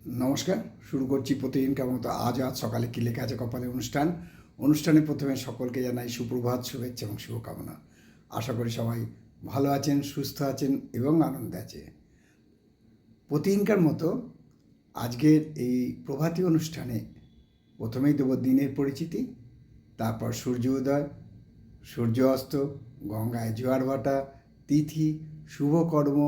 নমস্কার। শুরু করছি প্রতিদিনকার মতো আজ সকালে কী লেখা আছে কপালে অনুষ্ঠানে প্রথমে সকলকে জানাই সুপ্রভাত, শুভেচ্ছা এবং শুভকামনা। আশা করি সবাই ভালো আছেন, সুস্থ আছেন এবং আনন্দে আছে। প্রতিদিনকার মতো আজকের এই প্রভাতী অনুষ্ঠানে প্রথমেই দেব দিনের পরিচিতি, তারপর সূর্য উদয়, সূর্য অস্ত, গঙ্গায় জোয়ার ভাটা, তিথি, শুভকর্ম,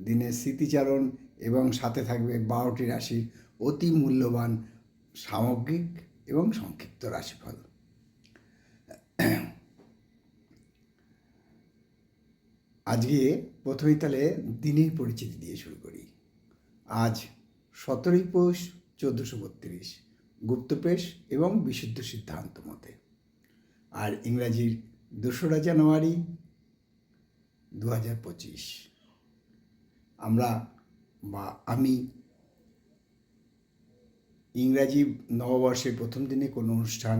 দিনের স্মৃতিচারণ এবং সাথে থাকবে 12টি রাশির অতি মূল্যবান সামগ্রিক এবং সংক্ষিপ্ত রাশিফল। আজকে প্রথমেই তাহলে দিনের পরিচিতি দিয়ে শুরু করি। আজ 17ই পৌষ 1432 গুপ্তপ্রেস এবং বিশুদ্ধ সিদ্ধান্ত মতে, আর ইংরাজির 2রা জানুয়ারি 2025। আমি ইংরাজি নববর্ষের প্রথম দিনে কোনো অনুষ্ঠান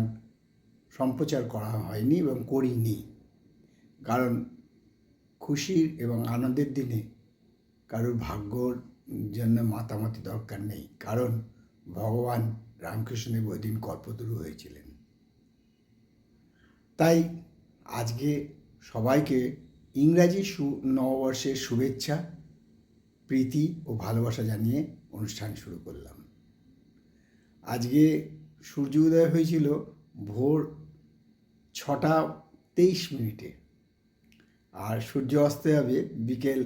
সম্প্রচার করা হয়নি এবং করিনি, কারণ খুশির এবং আনন্দের দিনে কারোর ভাগ্যর জন্য মাতামাতি দরকার নেই, কারণ ভগবান রামকৃষ্ণদেব ওই দিন কল্পতরু হয়েছিলেন। তাই আজকে সবাইকে ইংরাজি নববর্ষের শুভেচ্ছা, প্রীতি ও ভালোবাসা জানিয়ে অনুষ্ঠান শুরু করলাম। আজকে সূর্য উদয় হয়েছিল ভোর 6টা 23 মিনিটে, আর সূর্য অস্ত যাবে বিকেল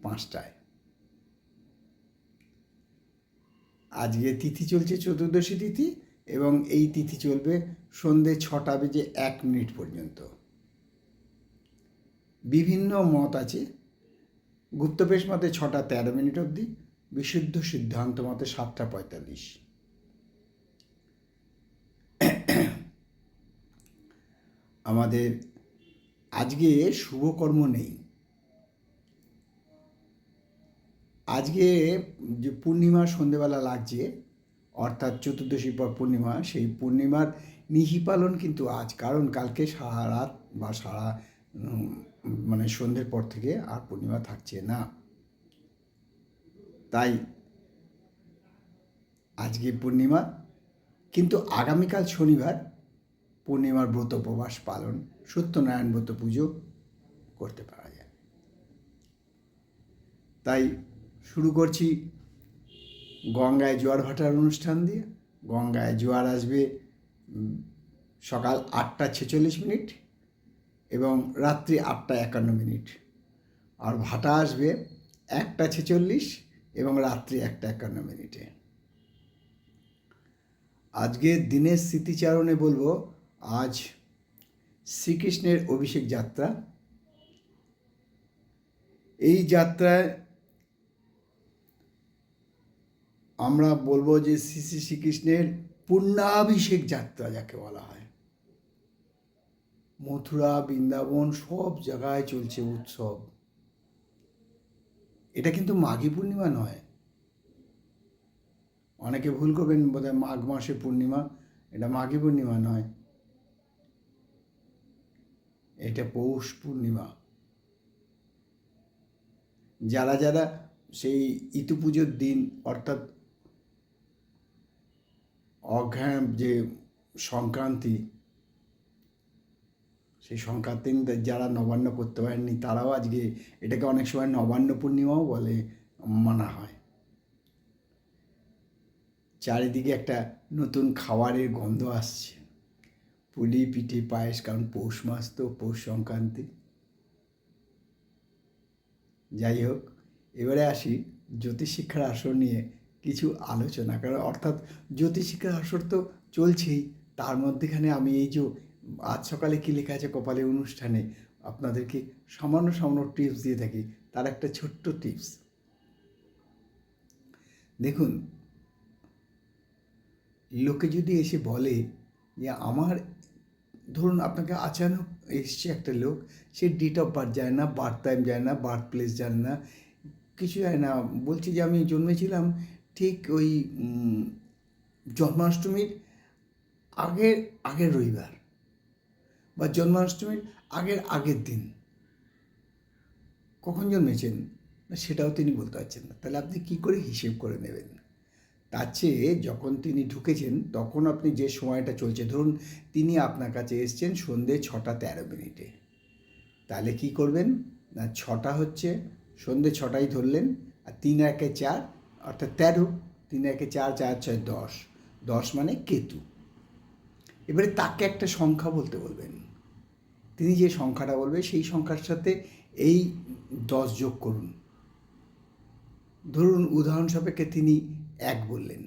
5টায়। আজকে তিথি চলছে চতুর্দশী তিথি, এবং এই তিথি চলবে সন্ধে 6টা বেজে 1 মিনিট পর্যন্ত। বিভিন্ন মত আছে। গুপ্তপ্রেস মতে 6টা 13 মিনিট অবধি, বিশুদ্ধ সিদ্ধান্ত মতে 7টা 45। আমাদের আজকে শুভকর্ম নেই। আজকে যে পূর্ণিমা সন্ধেবেলা লাগছে, অর্থাৎ চতুর্দশীর পর পূর্ণিমা, সেই পূর্ণিমার নিশি পালন কিন্তু আজ, কারণ কালকে সারা রাত বা সন্ধ্যের পর থেকে আর পূর্ণিমা থাকছে না। তাই আজকে পূর্ণিমা, কিন্তু আগামীকাল শনিবার পূর্ণিমার ব্রত উপবাস পালন, সত্যনারায়ণ ব্রত পুজো করতে পারা যায়। তাই শুরু করছি গঙ্গায় জোয়ার ভাটার অনুষ্ঠান দিয়ে। গঙ্গায় জোয়ার আসবে সকাল 8টা 46 মিনিট এবং রাত্রি 8টা 51 মিনিট, আর ভাটা আসবে 1টা 46 এবং রাত্রি 1টা 51 মিনিটে। আজকে দিনের স্মৃতিচারণে বলবো, আজ শ্রীকৃষ্ণের অভিষেক যাত্রা। এই যাত্রায় আমরা বলবো যে শ্রী শ্রী শ্রীকৃষ্ণের পূর্ণাভিষেক যাত্রা যাকে বলা হয়। মথুরা, বৃন্দাবন সব জায়গায় চলছে উৎসব। এটা কিন্তু মাঘী পূর্ণিমা নয়, অনেকে ভুল করবেন, বোধহয় মাঘ মাসে পূর্ণিমা। এটা মাঘী পূর্ণিমা নয়, এটা পৌষ পূর্ণিমা। যারা যারা সেই ইতু পুজোর দিন, অর্থাৎ অঘ্রাণ যে সংক্রান্তি, সেই সংক্রান্তি যারা নবান্ন করতে পারেননি, তারাও আজকে এটাকে অনেক সময় নবান্ন পূর্ণিমাও বলে মানা হয়। চারিদিকে একটা নতুন খাবারের গন্ধ আসছে, পুলি পিঠে পায়েস, কারণ পৌষ মাস তো, পৌষ সংক্রান্তি। যাই হোক, এবারে আসি জ্যোতিষশিক্ষার আসর নিয়ে কিছু আলোচনা, কারণ অর্থাৎ জ্যোতিষশিক্ষার আসর তো চলছেই, তার মধ্যেখানে আমি এই যে আজ সকালে কী লেখা আছে কপালে অনুষ্ঠানে আপনাদেরকে সামান্য সামান্য টিপস দিয়ে থাকি। তার একটা ছোট্ট টিপস দেখুন। লোকে যদি এসে বলে যে আমার, ধরুন আপনাকে আচানক এসছে একটা লোক, সে ডেট অফ বার্থ জানে না, বার্থ টাইম জানে না, বার্থ প্লেস জানে না, কিছু জানে না, বলছি যে আমি জন্মেছিলাম ঠিক ওই জন্মাষ্টমীর আগের রবিবার, বা জন্মাষ্টমীর আগের দিন। কখন জন্মেছেন? না সেটাও তিনি বলতে পারছেন না। তাহলে আপনি কী করে হিসেব করে নেবেন? তার চেয়ে যখন তিনি ঢুকেছেন তখন আপনি যে সময়টা চলছে, ধরুন তিনি আপনার কাছে এসছেন সন্ধ্যে 6:13। তাহলে কি করবেন না, 6টা হচ্ছে সন্ধ্যে 6টাই ধরলেন, আর 3 একে 4 অর্থাৎ 13, 3 একে 4, 4 6 10, 10 মানে কেতু। এবারে তাকে একটা সংখ্যা বলতে বলবেন, তিনি যে সংখ্যাটা বলবে সেই সংখ্যার সাথে এই 10 যোগ করুন। ধরুন উদাহরণ সাপেক্ষে তিনি 1 বললেন,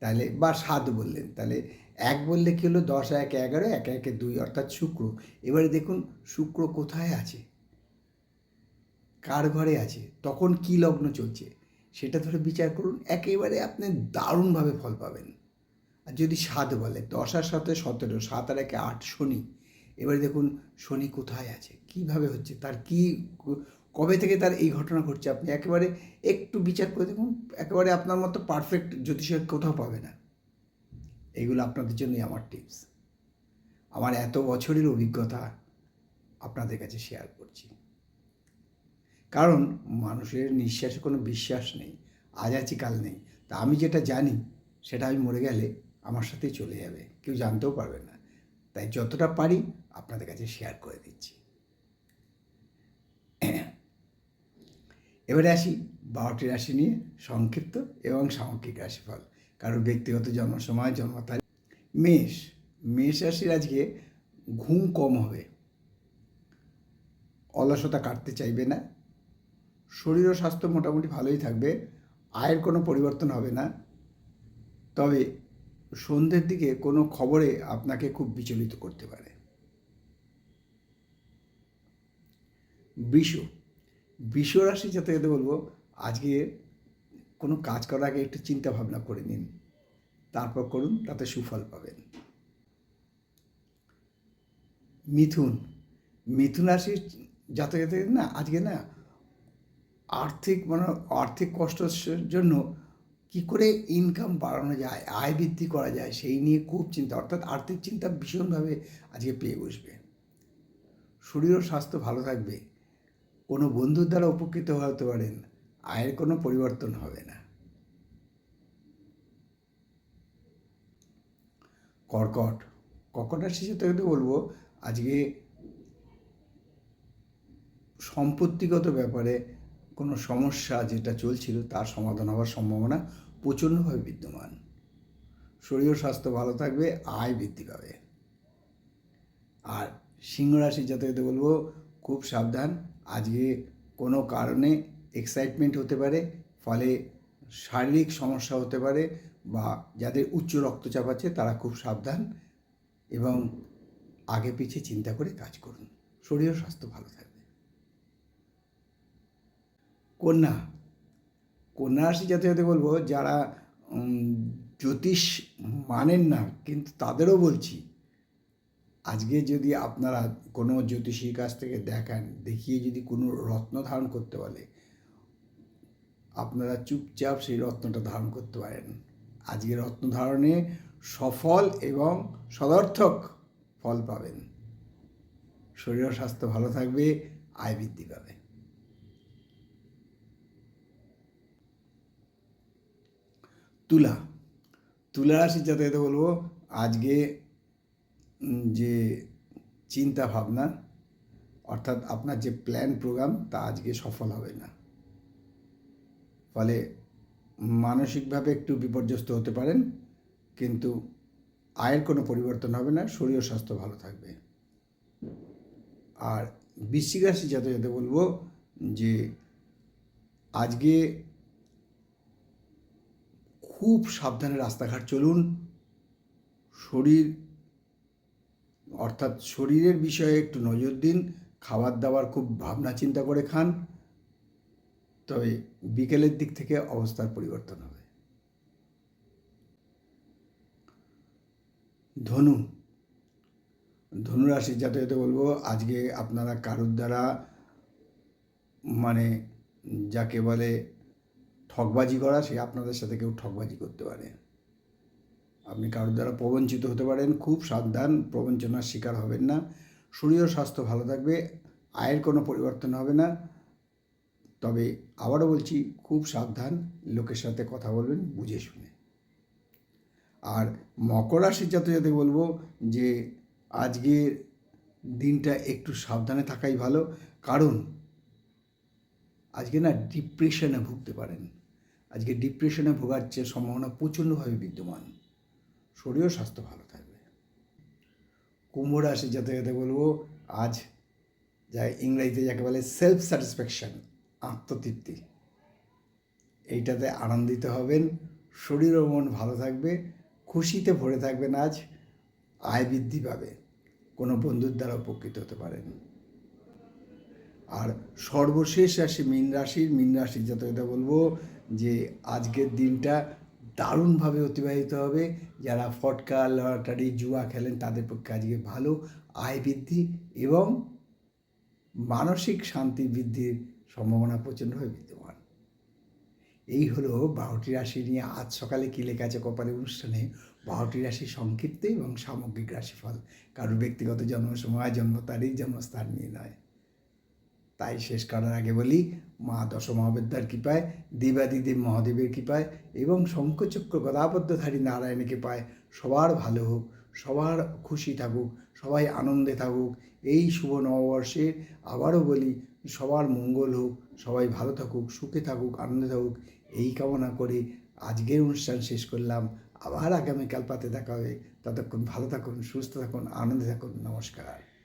তাহলে বা 7 বললেন, তাহলে 1 বললে কী হলো, 10 1 11, 1 1 2 অর্থাৎ শুক্র। এবারে দেখুন শুক্র কোথায় আছে, কার ঘরে আছে, তখন কী লগ্ন চলছে সেটা ধরে বিচার করুন, একেবারে আপনি দারুণভাবে ফল পাবেন। আর যদি 7 বলে, 10 আর 7 17, 7 আর 1 8, শনি। এবারে দেখুন শনি কোথায় আছে, কীভাবে হচ্ছে, তার কি কবে থেকে তার এই ঘটনা ঘটছে, আপনি একেবারে একটু বিচার করে দেখুন, একেবারে আপনার মতো পারফেক্ট জ্যোতিষের কোথাও পাবে না। এইগুলো আপনাদের জন্যই আমার টিপস, আমার এত বছরের অভিজ্ঞতা আপনাদের কাছে শেয়ার করছি। কারণ মানুষের নিঃশ্বাসে কোনো বিশ্বাস নেই, আজ আছি কাল নেই। তা আমি যেটা জানি সেটা আমি মরে গেলে আমার সাথেই চলে যাবে, কেউ জানতেও পারবে না। তাই যতটা পারি আপনাদের কাছে শেয়ার করে দিচ্ছি। এবারে আসি 12টি রাশি নিয়ে সংক্ষিপ্ত এবং সামগ্রিক রাশিফল। কারণ ব্যক্তিগত জন্ম সময়, জন্ম তারিখ। মেষ রাশির আজকে ঘুম কম হবে, অলসতা কাটতে চাইবে না, শরীর ও স্বাস্থ্য মোটামুটি ভালোই থাকবে, আয়ের কোনো পরিবর্তন হবে না। তবে সন্ধ্যের দিকে কোনো খবরে আপনাকে খুব বিচলিত করতে পারে। বৃষ রাশি যাতে বলবো, আজকে কোনো কাজ করার আগে একটু চিন্তা ভাবনা করে নিন, তারপর করুন, তাতে সুফল পাবেন। মিথুন রাশির যাতে না আজকে না আর্থিক কষ্টের জন্য কি করে ইনকাম বাড়ানো যায়, আয় বৃদ্ধি করা যায় সেই নিয়ে খুব চিন্তা, অর্থাৎ আর্থিক চিন্তা ভীষণভাবে আজকে পেয়ে বসবে। শরীর ও স্বাস্থ্য ভালো থাকবে, কোনো বন্ধুর দ্বারা উপকৃত হতে পারেন, আয়ের কোনো পরিবর্তন হবে না। কর্কট রাশির সাথে বলবো, আজকে সম্পত্তিগত ব্যাপারে কোনো সমস্যা যেটা চলছিল তার সমাধান হওয়ার সম্ভাবনা প্রচণ্ডভাবে বিদ্যমান। শরীর ও স্বাস্থ্য ভালো থাকবে, আয় বৃদ্ধি পাবে। আর সিংহ রাশির যাতে বলবো, খুব সাবধান, আজকে কোনো কারণে এক্সাইটমেন্ট হতে পারে, ফলে শারীরিক সমস্যা হতে পারে, বা যাদের উচ্চ রক্তচাপ আছে তারা খুব সাবধান এবং আগে পিছিয়ে চিন্তা করে কাজ করুন, শরীর ও স্বাস্থ্য ভালো থাকবে। কন্যা রাশি যাতে বলবো, যারা জ্যোতিষ মানেন না কিন্তু তাদেরও বলছি, আজকে যদি আপনারা কোনো জ্যোতিষীর কাছ থেকে দেখিয়ে যদি কোনো রত্ন ধারণ করতে বলে, আপনারা চুপচাপ সেই রত্নটা ধারণ করতে পারেন। আজকে রত্ন ধারণে সফল এবং সদর্থক ফল পাবেন, শরীর ও স্বাস্থ্য ভালো থাকবে, আয় বৃদ্ধি পাবে। তুলা রাশির যাতে বলবো, আজকে যে চিন্তা ভাবনা অর্থাৎ আপনার যে প্ল্যান প্রোগ্রাম তা আজকে সফল হবে না, ফলে মানসিকভাবে একটু বিপর্যস্ত হতে পারেন, কিন্তু আয়ের কোনো পরিবর্তন হবে না, শরীর ও স্বাস্থ্য ভালো থাকবে। আর বৃশ্চিক রাশি যাতে বলবো যে আজকে খুব সাবধানে রাস্তাঘাট চলুন, শরীরের বিষয়ে একটু নজর দিন, খাবার দাবার খুব ভাবনা চিন্তা করে খান, তবে বিকেলের দিক থেকে অবস্থার পরিবর্তন হবে। ধনু রাশির যাতে বলবো, আজকে আপনারা কারুর দ্বারা যাকে বলে ঠকবাজি করা, সে আপনাদের সাথে কেউ ঠকবাজি করতে পারে, আপনি কারোর দ্বারা প্রবঞ্চিত হতে পারেন, খুব সাবধান, প্রবঞ্চনার শিকার হবেন না, শরীর ও স্বাস্থ্য ভালো থাকবে, আয়ের কোনো পরিবর্তন হবে না। তবে আবারও বলছি, খুব সাবধান, লোকের সাথে কথা বলবেন বুঝে শুনে। আর মকর রাশির জাতক বলবো যে আজকের দিনটা একটু সাবধানে থাকাই ভালো, কারণ আজকে না ডিপ্রেশনে ভুগতে পারেন। আজকে ডিপ্রেশনে ভোগার যে সম্ভাবনা প্রচণ্ডভাবে বিদ্যমান। শরীর ও স্বাস্থ্য ভালো থাকবে। কুম্ভ রাশির জাতক বলবো আজ যা ইংরেজিতে যাকে বলে সেলফ স্যাটিসফ্যাকশন, আত্মতৃপ্তি, এইটাতে আনন্দিত হবেন। শরীর ও মন ভালো থাকবে, খুশিতে ভরে থাকবেন। আজ আয় বৃদ্ধি পাবে, কোনো বন্ধুর দ্বারা উপকৃত হতে পারেন। আর সর্বশেষ রাশি মীন রাশির জাতকতা বলবো যে আজকের দিনটা দারুণভাবে অতিবাহিত হবে। যারা ফটকা লটারি জুয়া খেলেন তাদের পক্ষে আজকে ভালো, আয় বৃদ্ধি এবং মানসিক শান্তি বৃদ্ধির সম্ভাবনা প্রচণ্ডভাবে বিদ্যমান। এই হলো 12টি রাশি নিয়ে আজ সকালে কী লেখা আছে কপালে অনুষ্ঠানে 12টি রাশি সংক্ষিপ্ত এবং সামগ্রিক রাশিফল। কারোর ব্যক্তিগত জন্ম সময়, জন্ম তারিখ, জন্মস্থান নিয়ে নয়। তাই শেষ করার আগে বলি, মা দশমহাবিদ্যার কৃপায়, দেবাদিদেব মহাদেবের কৃপায় এবং শঙ্খচক্র গদাবদ্ধধারী নারায়ণের কৃপায় সবার ভালো হোক, সবার খুশি থাকুক, সবাই আনন্দে থাকুক। এই শুভ নববর্ষে আবারও বলি, সবার মঙ্গল হোক, সবাই ভালো থাকুক, সুখে থাকুক, আনন্দে থাকুক, এই কামনা করে আজকের অনুষ্ঠান শেষ করলাম। আবার আগামীকাল পাতে দেখা হবে। ততক্ষণ ভালো থাকুন, সুস্থ থাকুন, আনন্দে থাকুন। নমস্কার।